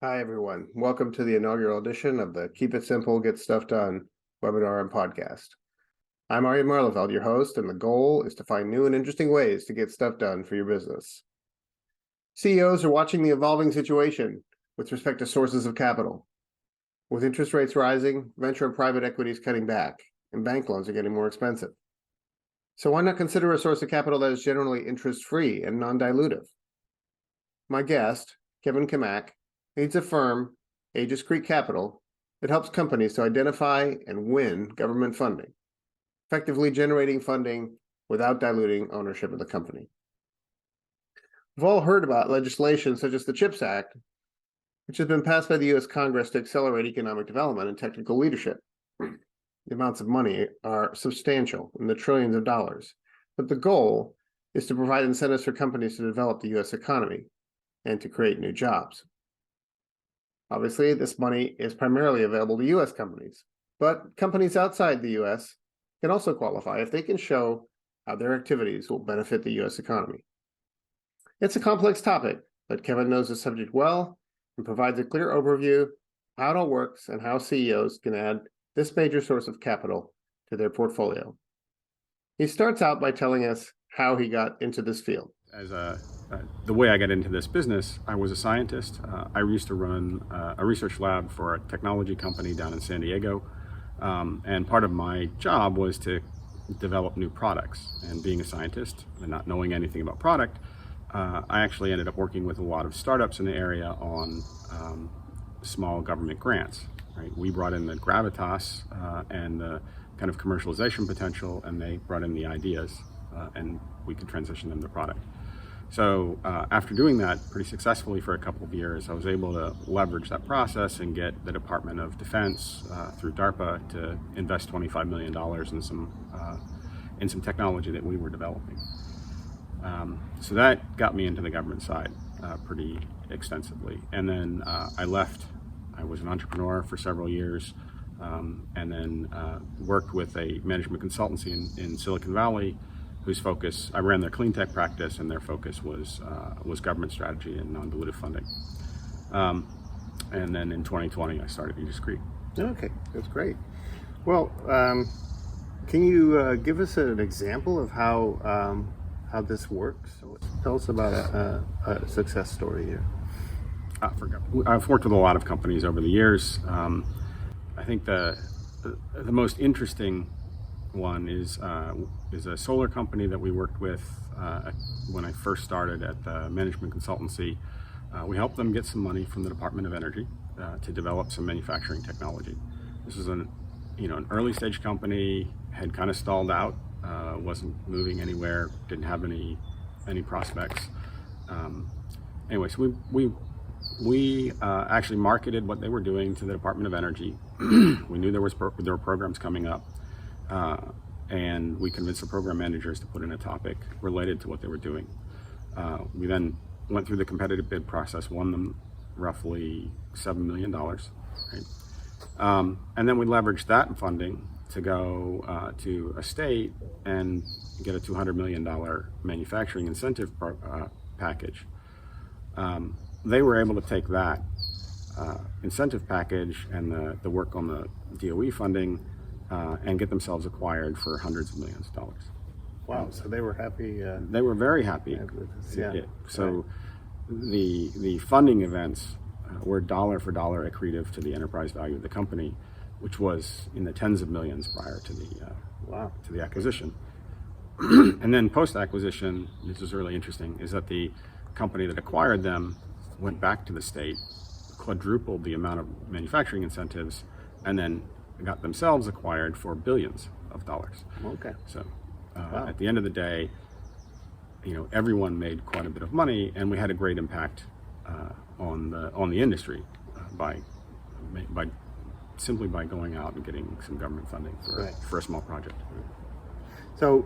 Hi, everyone. Welcome to the inaugural edition of the Keep It Simple, Get Stuff Done webinar and podcast. I'm Arjen Marleveld, your host, and the goal is to find new and interesting ways to get stuff done for your business. CEOs are watching the evolving situation with respect to sources of capital. With interest rates rising, venture and private equity is cutting back, and bank loans are getting more expensive. So why not consider a source of capital that is generally interest-free and non-dilutive? My guest, Kevin Cammack, leads a firm, Aegis Creek Capital, that helps companies to identify and win government funding, effectively generating funding without diluting ownership of the company. We've all heard about legislation such as the CHIPS Act, which has been passed by the U.S. Congress to accelerate economic development and technical leadership. The amounts of money are substantial, in the trillions of dollars, but the goal is to provide incentives for companies to develop the U.S. economy and to create new jobs. Obviously, this money is primarily available to U.S. companies, but companies outside the U.S. can also qualify if they can show how their activities will benefit the U.S. economy. It's a complex topic, but Kevin knows the subject well and provides a clear overview of how it all works and how CEOs can add this major source of capital to their portfolio. He starts out by telling us how he got into this field. The way I got into this business, I was a scientist. I used to run a research lab for a technology company down in San Diego. And part of my job was to develop new products. And being a scientist and not knowing anything about product, I actually ended up working with a lot of startups in the area on small government grants. Right? We brought in the gravitas and the kind of commercialization potential, and they brought in the ideas, and we could transition them to product. So after doing that pretty successfully for a couple of years, I was able to leverage that process and get the Department of Defense through DARPA to invest $25 million in some technology that we were developing. So that got me into the government side pretty extensively. And then I left. I was an entrepreneur for several years, and then worked with a management consultancy in Silicon Valley, whose focus, I ran their clean tech practice, and their focus was government strategy and non-dilutive funding. And then in 2020, I started Aegis Creek. Okay, that's great. Well, can you give us an example of how this works? Tell us about a success story here. I've worked with a lot of companies over the years. I think the most interesting one is a solar company that we worked with when I first started at the management consultancy. We helped them get some money from the Department of Energy to develop some manufacturing technology. This was an early stage company, had kind of stalled out, wasn't moving anywhere, didn't have any prospects. Anyway, so we actually marketed what they were doing to the Department of Energy. We knew there were programs coming up. And we convinced the program managers to put in a topic related to what they were doing. We then went through the competitive bid process, won them roughly $7 million. Right? And then we leveraged that funding to go to a state and get a $200 million manufacturing incentive package. They were able to take that incentive package and the work on the DOE funding and get themselves acquired for hundreds of millions of dollars. Wow! So they were happy. They were very happy. Yeah. So the funding events were dollar for dollar accretive to the enterprise value of the company, which was in the tens of millions prior to the acquisition. And then post acquisition, this is really interesting, is that the company that acquired them went back to the state, quadrupled the amount of manufacturing incentives, and then got themselves acquired for billions of dollars. Okay. So Wow. At the end of the day, everyone made quite a bit of money, and we had a great impact on the industry simply by going out and getting some government funding for a small project. So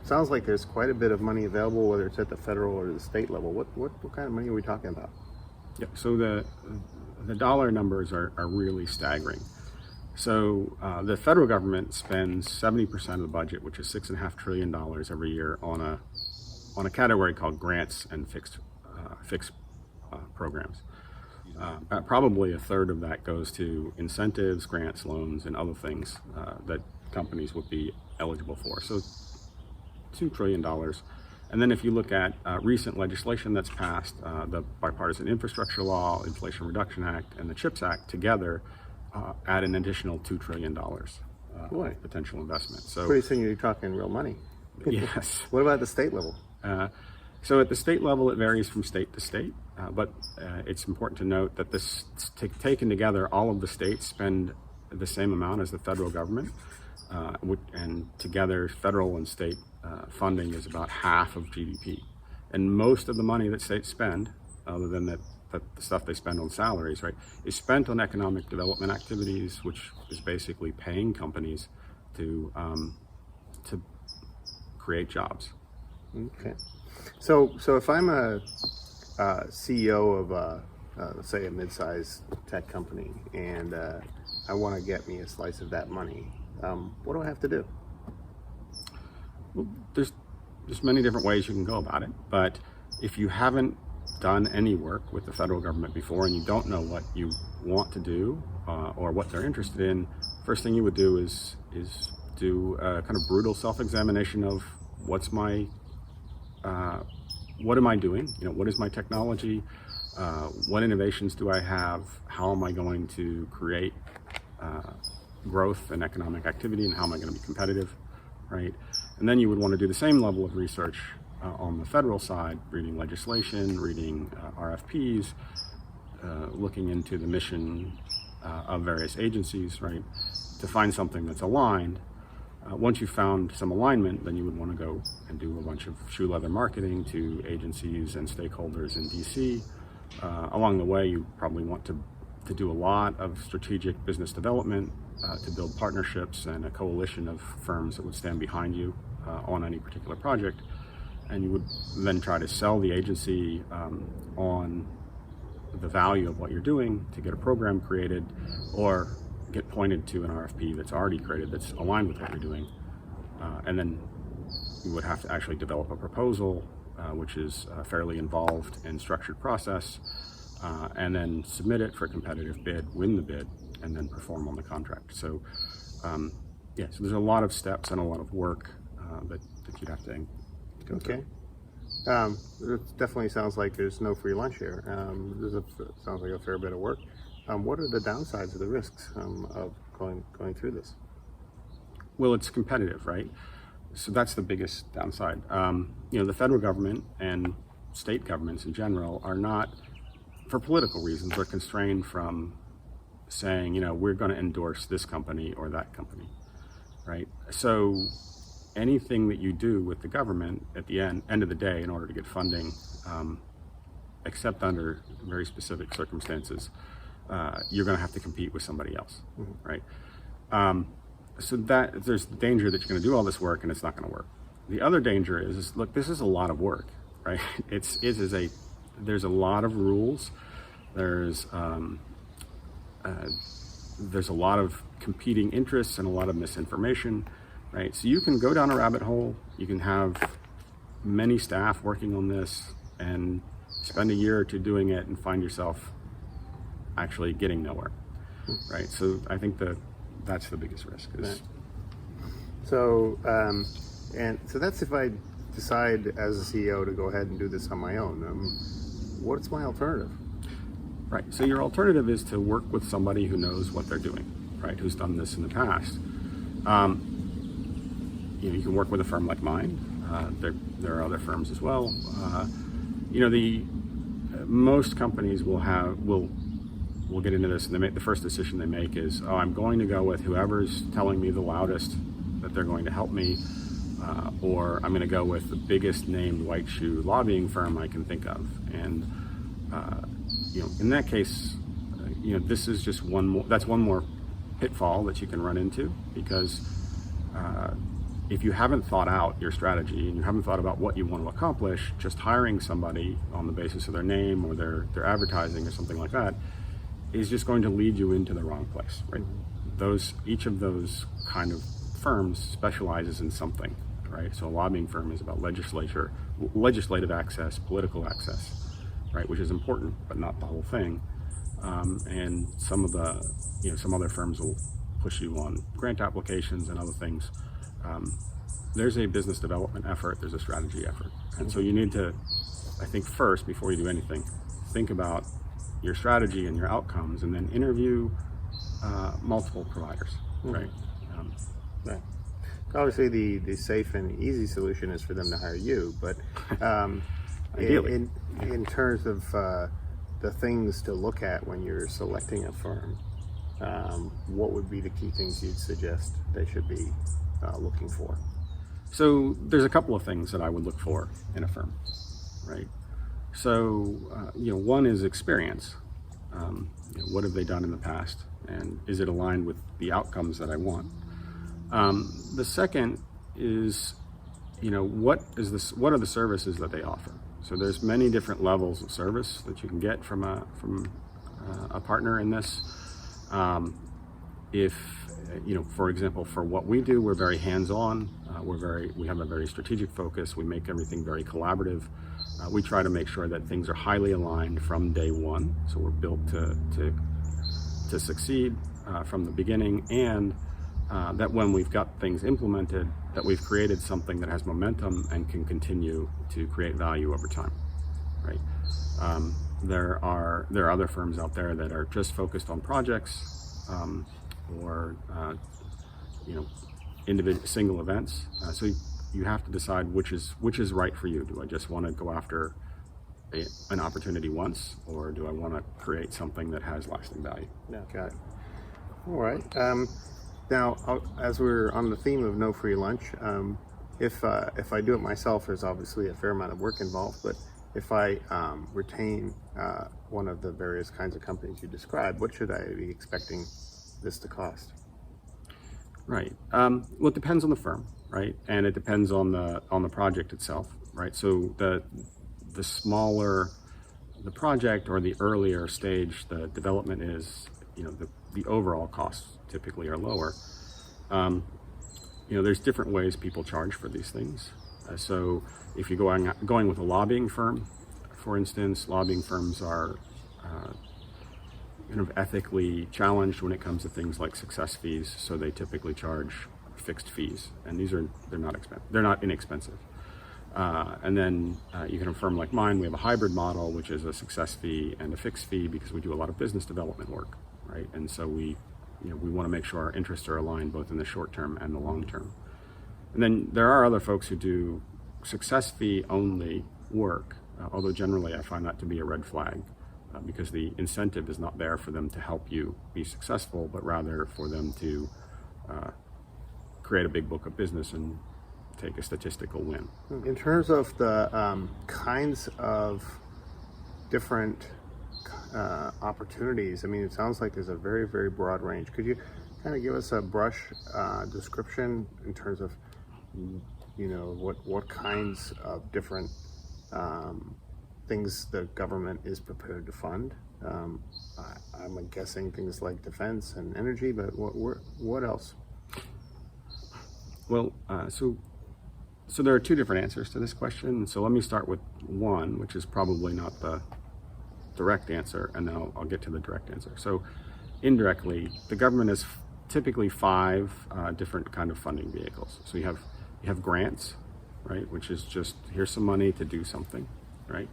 sounds like there's quite a bit of money available, whether it's at the federal or the state level. What kind of money are we talking about? Yeah. So the dollar numbers are really staggering. So the federal government spends 70% of the budget, which is $6.5 trillion every year, on a category called grants and fixed programs. Probably a third of that goes to incentives, grants, loans, and other things that companies would be eligible for. So $2 trillion. And then if you look at recent legislation that's passed, the Bipartisan Infrastructure Law, Inflation Reduction Act, and the CHIPS Act together add an additional $2 trillion potential investment. So Pretty soon you're talking real money. yes. What about the state level? So at the state level, it varies from state to state, but it's important to note that this, taken together, all of the states spend the same amount as the federal government, and together federal and state funding is about half of GDP. And most of the money that states spend, other than the stuff they spend on salaries, right, is spent on economic development activities, which is basically paying companies to create jobs. Okay. So if I'm a CEO of let's say a mid-sized tech company, and I want to get me a slice of that money, what do I have to do? Well, there's many different ways you can go about it, but if you haven't done any work with the federal government before and you don't know what you want to do or what they're interested in, first thing you would do is do a kind of brutal self-examination of what am I doing? What is my technology? What innovations do I have? How am I going to create growth and economic activity, and how am I going to be competitive, right? And then you would want to do the same level of research on the federal side, reading legislation, reading RFPs, looking into the mission of various agencies, right, to find something that's aligned. Once you've found some alignment, then you would want to go and do a bunch of shoe leather marketing to agencies and stakeholders in DC. Along the way, you probably want to do a lot of strategic business development to build partnerships and a coalition of firms that would stand behind you on any particular project. And you would then try to sell the agency on the value of what you're doing to get a program created, or get pointed to an RFP that's already created that's aligned with what you're doing. And then you would have to actually develop a proposal, which is a fairly involved and structured process, and then submit it for a competitive bid, win the bid, and then perform on the contract. So so there's a lot of steps and a lot of work that you'd have to go through. It definitely sounds like there's no free lunch here. Sounds like a fair bit of work. What are the downsides of the risks of going through this? Well, it's competitive, right? So that's the biggest downside. The federal government and state governments in general are not, for political reasons, are constrained from saying, we're going to endorse this company or that company, right? So anything that you do with the government at the end of the day, in order to get funding, except under very specific circumstances, you're going to have to compete with somebody else, right? So that there's the danger that you're going to do all this work and it's not going to work. The other danger is look, this is a lot of work, right? There's a lot of rules. There's a lot of competing interests and a lot of misinformation, right? So you can go down a rabbit hole. You can have many staff working on this and spend a year or two doing it and find yourself actually getting nowhere, right? So I think that's the biggest risk. Right. So that's if I decide as a CEO to go ahead and do this on my own. What's my alternative? Right. So your alternative is to work with somebody who knows what they're doing, right? Who's done this in the past. You can work with a firm like mine. There are other firms as well. Most companies will get into this, and the first decision they make is, I'm going to go with whoever's telling me the loudest that they're going to help me, or I'm going to go with the biggest named white shoe lobbying firm I can think of. And in that case, this is just one more pitfall that you can run into, because if you haven't thought out your strategy and you haven't thought about what you want to accomplish, just hiring somebody on the basis of their name or their advertising or something like that is just going to lead you into the wrong place, right? Each of those kind of firms specializes in something, right? So a lobbying firm is about legislative access, political access, right? Which is important, but not the whole thing. and some of the, some other firms will push you on grant applications and other things. There's a business development effort, there's a strategy effort. And so you need to, I think first, before you do anything, think about your strategy and your outcomes, and then interview multiple providers, right? Right. Obviously, the safe and easy solution is for them to hire you, but Ideally. in terms of the things to look at when you're selecting a firm, what would be the key things you'd suggest they should be looking for? So there's a couple of things that I would look for in a firm, right? So, one is experience. What have they done in the past, and is it aligned with the outcomes that I want? The second is, what are the services that they offer? So there's many different levels of service that you can get from a partner in this. If for example, for what we do, we're very hands-on. We have a very strategic focus. We make everything very collaborative. We try to make sure that things are highly aligned from day one. So we're built to succeed from the beginning, and that when we've got things implemented, that we've created something that has momentum and can continue to create value over time, right? There are other firms out there that are just focused on projects, or individual single events. So you have to decide which is right for you. Do I just want to go after an opportunity once, or do I want to create something that has lasting value? Yeah, got it. All right. Now, as we're on the theme of no free lunch, if I do it myself, there's obviously a fair amount of work involved. But if I retain one of the various kinds of companies you described, what should I be expecting this to cost? Right. Well, it depends on the firm, right, and it depends on the project itself, right. So the smaller the project or the earlier stage the development is, the overall costs typically are lower. There's different ways people charge for these things. So if you're going with a lobbying firm, for instance, lobbying firms are kind of ethically challenged when it comes to things like success fees. So they typically charge fixed fees, and they're not inexpensive. And then you can have a firm like mine. We have a hybrid model, which is a success fee and a fixed fee, because we do a lot of business development work, right? And so we want to make sure our interests are aligned both in the short term and the long term. And then there are other folks who do success fee only work, although generally I find that to be a red flag, because the incentive is not there for them to help you be successful, but rather for them to create a big book of business and take a statistical win. In terms of the kinds of different opportunities, I mean, it sounds like there's a very, very broad range. Could you kind of give us a brush description in terms of, what kinds of different things the government is prepared to fund? I'm guessing things like defense and energy, but what else? Well, so there are two different answers to this question. So let me start with one, which is probably not the direct answer, and then I'll get to the direct answer. So indirectly, the government has typically 5 different kind of funding vehicles. So you have grants, right, which is just here's some money to do something, right?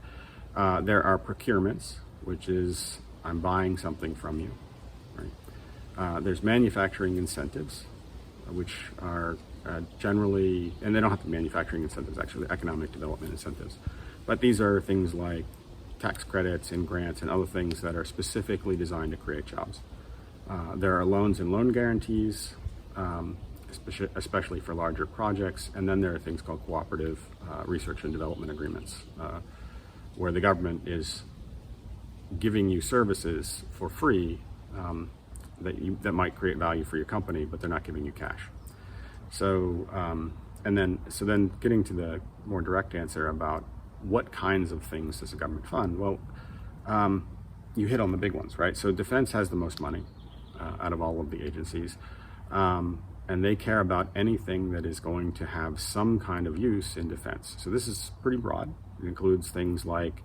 There are procurements, which is I'm buying something from you, right? There's manufacturing incentives, which are generally, and they don't have to be manufacturing incentives, actually, economic development incentives. But these are things like tax credits and grants and other things that are specifically designed to create jobs. There are loans and loan guarantees, especially for larger projects. And then there are things called cooperative research and development agreements, where the government is giving you services for free that might create value for your company, but they're not giving you cash. So then getting to the more direct answer about what kinds of things does the government fund? Well, you hit on the big ones, right? So defense has the most money out of all of the agencies, and they care about anything that is going to have some kind of use in defense. So this is pretty broad. It includes things like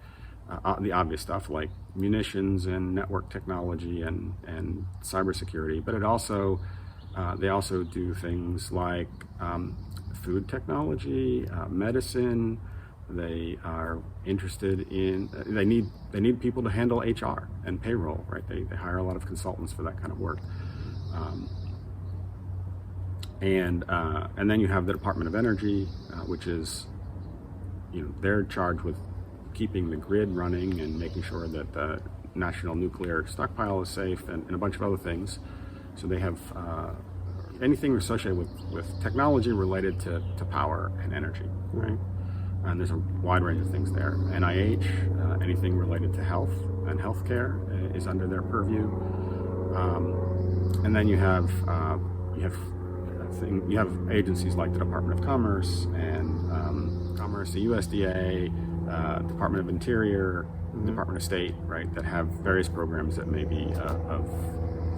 the obvious stuff like munitions and network technology and cybersecurity, but they also do things like food technology, medicine. They are interested in, they need people to handle HR and payroll, right? They hire a lot of consultants for that kind of work. And then you have the Department of Energy, which is, they're charged with keeping the grid running and making sure that the national nuclear stockpile is safe and a bunch of other things. So they have anything associated with technology related to power and energy, right? And there's a wide range of things there. NIH, anything related to health and healthcare is under their purview. And then you have agencies like the Department of Commerce and the USDA, Department of Interior, Department of State, right, that have various programs that may be of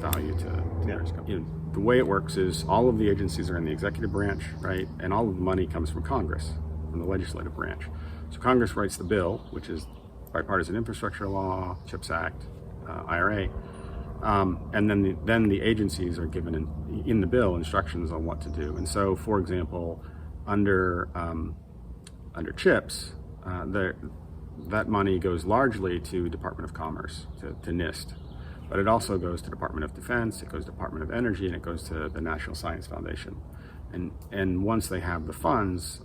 value to various companies. The way it works is all of the agencies are in the executive branch, right, and all of the money comes from Congress, from the legislative branch. So Congress writes the bill, which is bipartisan infrastructure law, CHIPS Act, IRA, and then the agencies are given in the bill instructions on what to do. And so, for example, under CHIPS, that money goes largely to Department of Commerce, to NIST, but it also goes to Department of Defense, it goes to Department of Energy, and it goes to the National Science Foundation. And once they have the funds,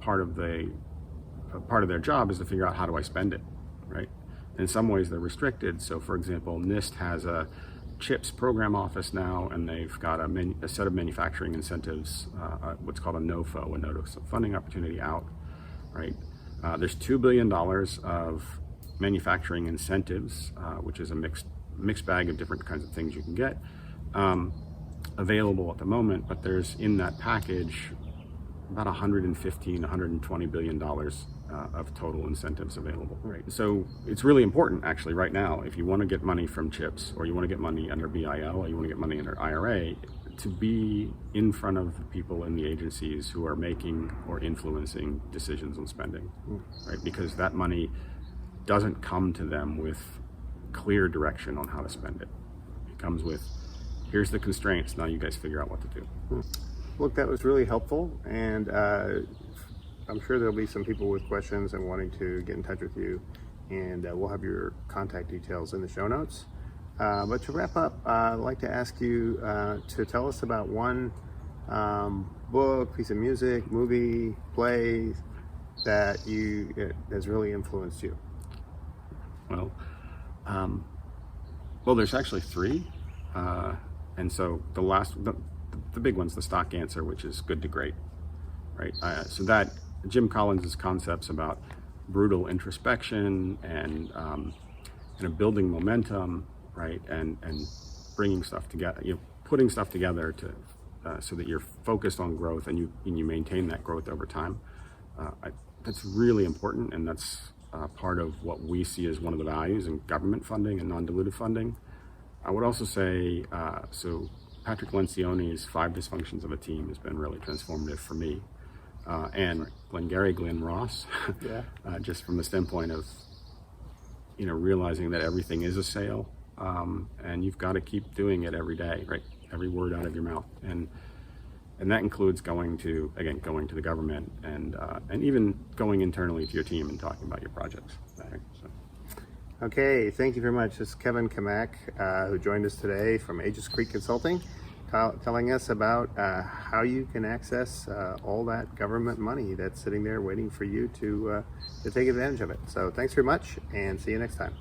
part of their job is to figure out how do I spend it, right? In some ways they're restricted. So for example, NIST has a CHIPS program office now, and they've got a set of manufacturing incentives, what's called a NOFO, a Notice of Funding Opportunity out, right? There's $2 billion of manufacturing incentives, which is a mixed bag of different kinds of things you can get, available at the moment, but there's in that package about $120 billion of total incentives available. Right. So it's really important, actually, right now, if you want to get money from CHIPS, or you want to get money under BIL, or you want to get money under IRA, to be in front of the people in the agencies who are making or influencing decisions on spending, right? Because that money doesn't come to them with clear direction on how to spend it. It comes with, here's the constraints, now you guys figure out what to do. Look, that was really helpful, and I'm sure there'll be some people with questions and wanting to get in touch with you, and we'll have your contact details in the show notes. But to wrap up, I'd like to ask you to tell us about one book, piece of music, movie, play that has really influenced you. Well, there's actually three, and so the big one's the stock answer, which is good to great, right? So that Jim Collins' concepts about brutal introspection and building momentum, right, and bringing stuff together, putting stuff together to so that you're focused on growth and you maintain that growth over time. That's really important, and that's part of what we see as one of the values in government funding and non-dilutive funding. I would also say, so Patrick Lencioni's 5 Dysfunctions of a Team has been really transformative for me. And Glenn Ross, just from the standpoint of, realizing that everything is a sale, and you've got to keep doing it every day, right? Every word out of your mouth. And that includes going to the government and even going internally to your team and talking about your projects. Right? So. Okay, thank you very much. This is Kevin Cammack, who joined us today from Aegis Creek Consulting, telling us about how you can access all that government money that's sitting there waiting for you to take advantage of it. So thanks very much, and see you next time.